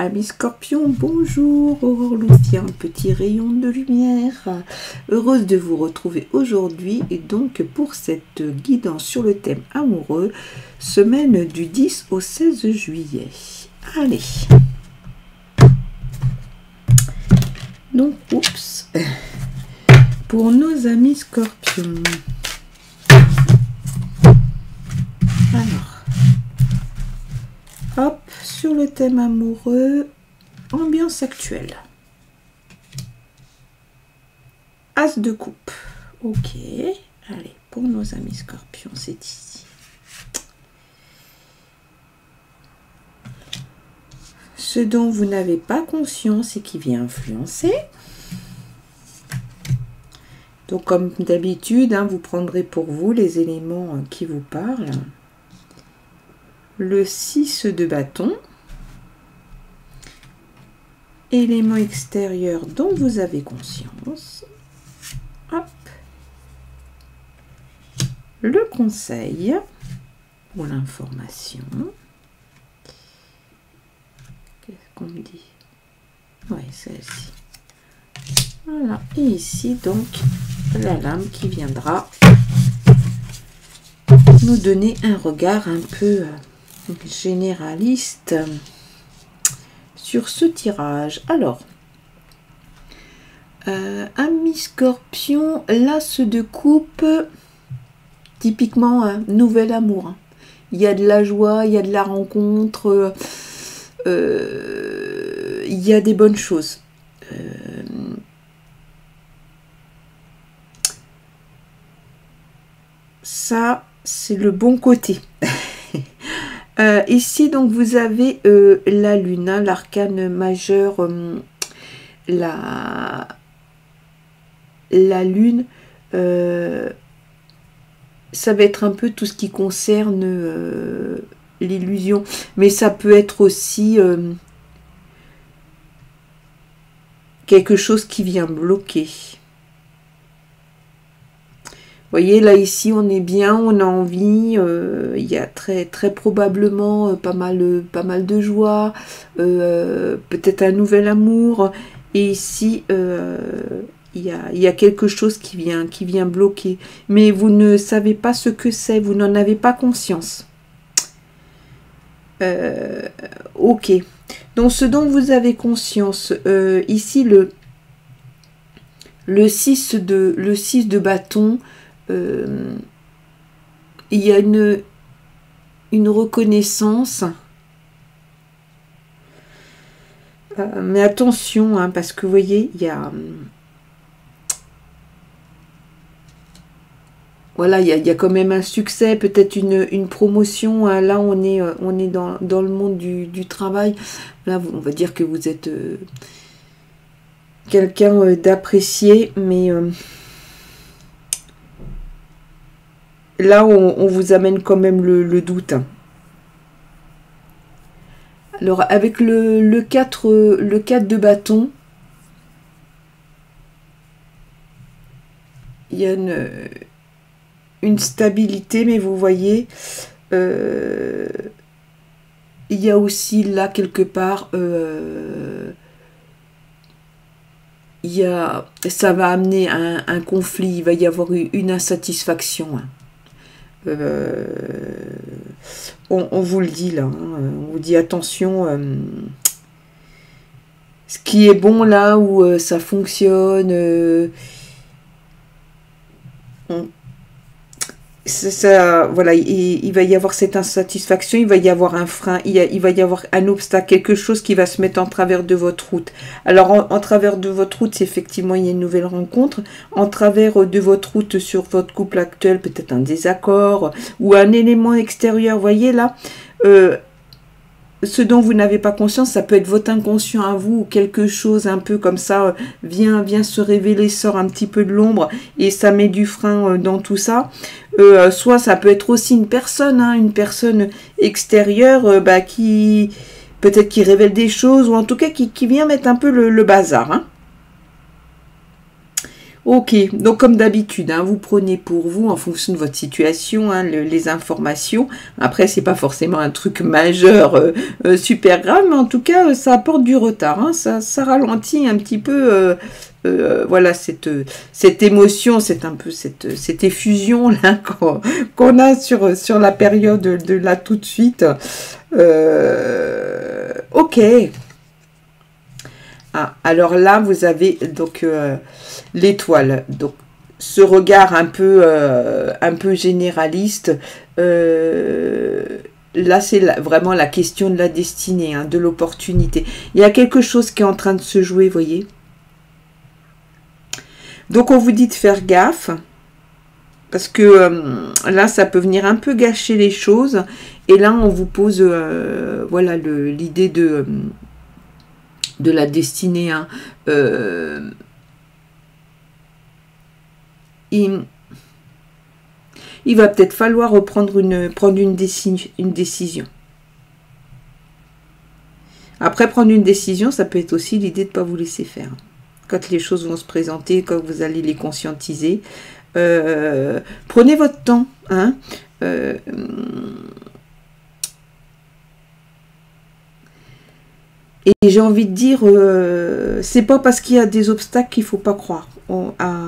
Amis Scorpions, bonjour, Aurore Lucia, un petit rayon de lumière. Heureuse de vous retrouver aujourd'hui et donc pour cette guidance sur le thème amoureux, semaine du 10 au 16 juillet. Allez. Donc, oups, pour nos amis Scorpions. Alors, hop, sur le thème amoureux, ambiance actuelle. As de coupe. Ok, allez, pour nos amis Scorpions, c'est ici. Ce dont vous n'avez pas conscience et qui vient influencer. Donc, comme d'habitude, vous prendrez pour vous les éléments qui vous parlent. Le 6 de bâton. Élément extérieur dont vous avez conscience. Hop. Le conseil ou l'information. Qu'est-ce qu'on me dit? Oui, celle-ci. Voilà. Et ici, donc, la lame qui viendra nous donner un regard un peu généraliste sur ce tirage. Alors, amis Scorpion, l'as de coupe, typiquement nouvel amour. Il y a de la joie, il y a de la rencontre, il y a des bonnes choses. Ça, c'est le bon côté. Ici, donc, vous avez la lune, l'arcane majeur, la lune, ça va être un peu tout ce qui concerne l'illusion, mais ça peut être aussi quelque chose qui vient bloquer. Vous voyez, là, ici, on est bien, on a envie, il y a très probablement pas mal de joie, peut-être un nouvel amour, et ici, il y a quelque chose qui vient bloquer, mais vous ne savez pas ce que c'est, vous n'en avez pas conscience. Ok, donc ce dont vous avez conscience, ici, le 6 de bâton, il y a une reconnaissance, mais attention, parce que vous voyez, il y a voilà, il y a quand même un succès, peut-être une promotion. Là, on est dans le monde du travail. Là, on va dire que vous êtes quelqu'un d'apprécié, mais là, on vous amène quand même le doute. Alors, avec le 4 de bâton, il y a une stabilité, mais vous voyez, il y a aussi là, quelque part, ça va amener un conflit, il va y avoir une insatisfaction. On vous le dit là, on vous dit attention, ce qui est bon là où ça fonctionne, voilà, il va y avoir cette insatisfaction, il va y avoir un frein, il va y avoir un obstacle, quelque chose qui va se mettre en travers de votre route. Alors, en travers de votre route, effectivement, il y a une nouvelle rencontre. En travers de votre route sur votre couple actuel, peut-être un désaccord ou un élément extérieur. Vous voyez là, ce dont vous n'avez pas conscience, ça peut être votre inconscient à vous, ou quelque chose un peu comme ça vient se révéler, sort un petit peu de l'ombre et ça met du frein dans tout ça. Soit ça peut être aussi une personne extérieure qui peut-être qui révèle des choses, ou en tout cas qui vient mettre un peu le bazar. Ok, donc comme d'habitude, hein, vous prenez pour vous, en fonction de votre situation, hein, les informations. Après, c'est pas forcément un truc majeur, super grave, mais en tout cas, ça apporte du retard. Hein, ça ralentit un petit peu, voilà, cette émotion, un peu cette effusion là qu'on a sur la période de là tout de suite. Ok. Ah, alors là, vous avez donc l'étoile. Donc, ce regard un peu généraliste. Là, c'est vraiment la question de la destinée, hein, de l'opportunité. Il y a quelque chose qui est en train de se jouer, voyez. Donc, on vous dit de faire gaffe. Parce que là, ça peut venir un peu gâcher les choses. Et là, on vous pose voilà, l'idée de la destinée. Hein. Il va peut-être falloir prendre une décision. Après, prendre une décision, ça peut être aussi l'idée de ne pas vous laisser faire. Quand les choses vont se présenter, quand vous allez les conscientiser, prenez votre temps. Hein. Et j'ai envie de dire, c'est pas parce qu'il y a des obstacles qu'il faut pas croire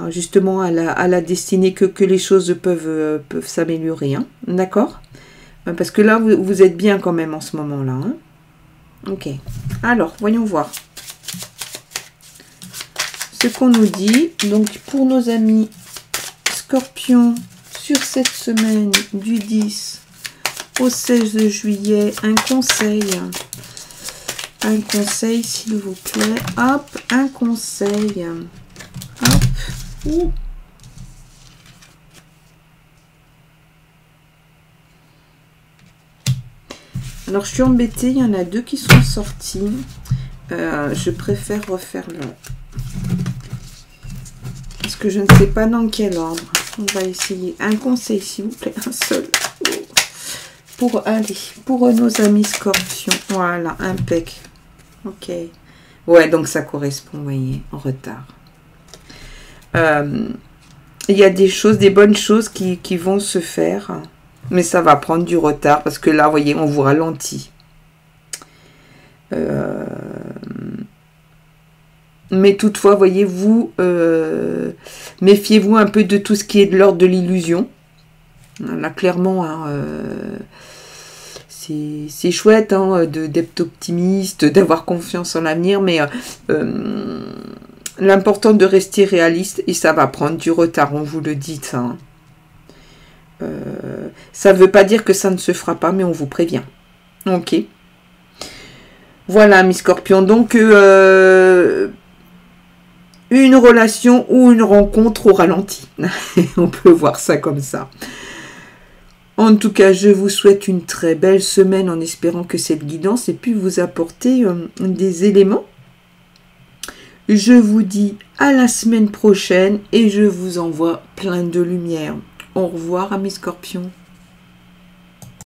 justement à la destinée que les choses peuvent s'améliorer. Hein. D'accord? Parce que là, vous êtes bien quand même en ce moment-là. Hein. Ok. Alors, voyons voir ce qu'on nous dit. Donc, pour nos amis Scorpions, sur cette semaine du 10 au 16 juillet, un conseil. Un conseil, s'il vous plaît. Hop, un conseil. Hop. Ouh. Alors, je suis embêtée. Il y en a deux qui sont sortis. Je préfère refaire le... Parce que je ne sais pas dans quel ordre. On va essayer. Un conseil, s'il vous plaît. Un seul. Pour nos amis Scorpions. Voilà, impec. Ok. Ouais, donc ça correspond, vous voyez, en retard. Il y a des bonnes choses qui vont se faire, mais ça va prendre du retard parce que là, vous voyez, on vous ralentit. Mais toutefois, voyez-vous, méfiez-vous un peu de tout ce qui est de l'ordre de l'illusion. Là, clairement, hein, c'est chouette hein, d'être optimiste, d'avoir confiance en l'avenir, mais l'important de rester réaliste, et ça va prendre du retard, on vous le dit. Ça ne veut pas dire que ça ne se fera pas, mais on vous prévient. Ok. Voilà, mes Scorpions. Donc, une relation ou une rencontre au ralenti. On peut voir ça comme ça. En tout cas, je vous souhaite une très belle semaine en espérant que cette guidance ait pu vous apporter des éléments. Je vous dis à la semaine prochaine et je vous envoie plein de lumière. Au revoir à mes Scorpions.